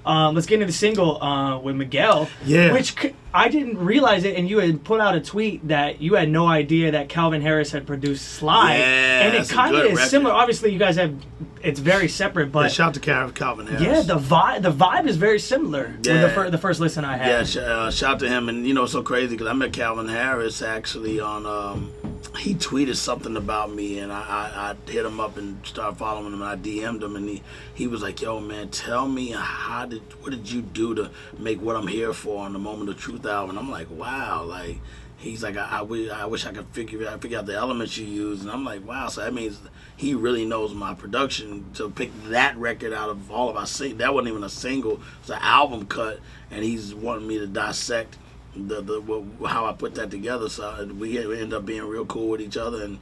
let's get into the single with Miguel. Yeah. Which I didn't realize it, and you had put out a tweet that you had no idea that Calvin Harris had produced Slide. Yeah, and it kind of is record. similar. Obviously, you guys have, it's very separate, but. Yeah, shout out to Calvin Harris. Yeah, the vibe is very similar Yeah. with the first listen I had. Yeah, shout out to him. And, it's so crazy because I met Calvin Harris actually on, he tweeted something about me, and I hit him up and started following him, and I DM'd him, and he was like, yo, man, tell me what did you do to make What I'm Here For on the Moment of Truth album? And I'm like, wow, like, he's like, I wish I could figure out the elements you use. And I'm like, wow, so that means he really knows my production to pick that record out of all of our singles. That wasn't even a single, it was an album cut, and he's wanting me to dissect how I put that together. So we end up being real cool with each other, and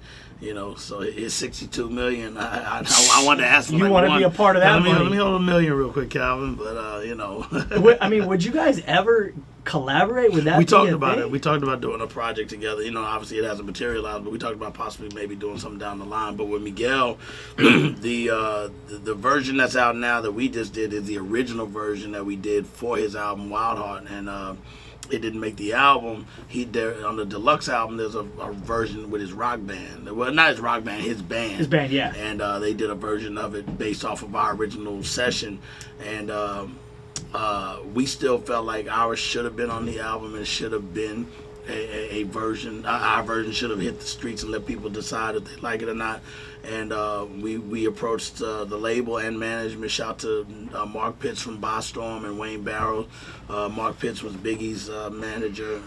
so it's 62 million. I wanted to ask him. You want to be a part of that? Let me hold $1 million real quick, Calvin. But I mean, would you guys ever collaborate with that? We talked about it. We talked about doing a project together. Obviously it hasn't materialized, but we talked about possibly maybe doing something down the line. But with Miguel, the version that's out now that we just did is the original version that we did for his album Wild Heart, and it didn't make the album. On the deluxe album, there's a version with his rock band. Well, not his rock band, his band. His band, yeah. And they did a version of it based off of our original session, and we still felt like ours should have been on the album and should have been a version. Our version should have hit the streets and let people decide if they like it or not. And we approached the label and management. Shout out to Mark Pitts from Bostorm and Wayne Barrows. Mark Pitts was Biggie's manager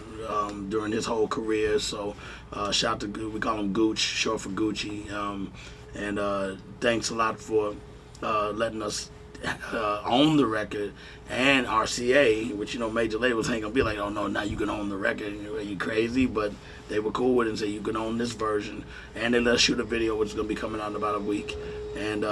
during his whole career. So shout out to, we call him Gooch, short for Gucci. And thanks a lot for letting us own the record, and RCA, which major labels ain't gonna be like, oh no, now you can own the record. Are you crazy? But they were cool with it and said you can own this version, and they let us shoot a video, which is gonna be coming out in about a week. And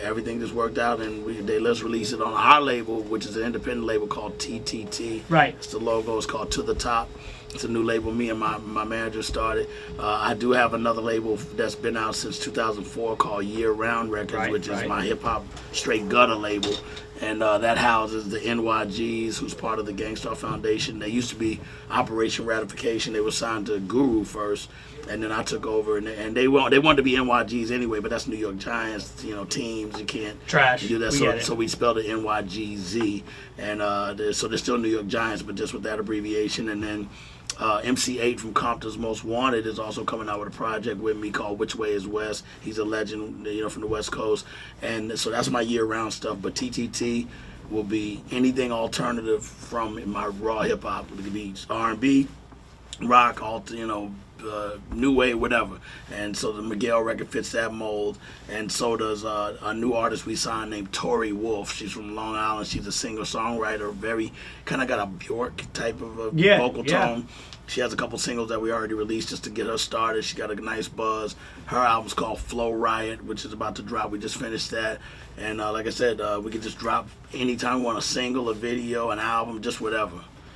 everything just worked out, and they let us release it on our label, which is an independent label called TTT. Right. It's the logo. It's called To The Top. It's a new label me and my manager started. I do have another label that's been out since 2004 called Year Round Records, which is my hip-hop straight gutter label. And that houses the NYGs, who's part of the Gang Starr Foundation. They used to be Operation Ratification. They were signed to Guru first, and then I took over. And they wanted to be NYGs anyway, but that's New York Giants, teams. You can't do that. So we spelled it NYGZ. And so they're still New York Giants, but just with that abbreviation. And then MC8 from Compton's Most Wanted is also coming out with a project with me called Which Way Is West. He's a legend, from the West Coast, and so that's my year-round stuff. But TTT will be anything alternative from my raw hip hop. It could be R&B, rock, new wave, whatever. And so the Miguel record fits that mold, and so does a new artist we signed named Tori Wolf. She's from Long Island. She's a singer-songwriter, very kind of got a Bjork type of a vocal tone. She has a couple singles that we already released just to get her started. She got a nice buzz. Her album's called Flow Riot, which is about to drop. We just finished that. And like I said, we can just drop anytime we want, a single, a video, an album, just whatever.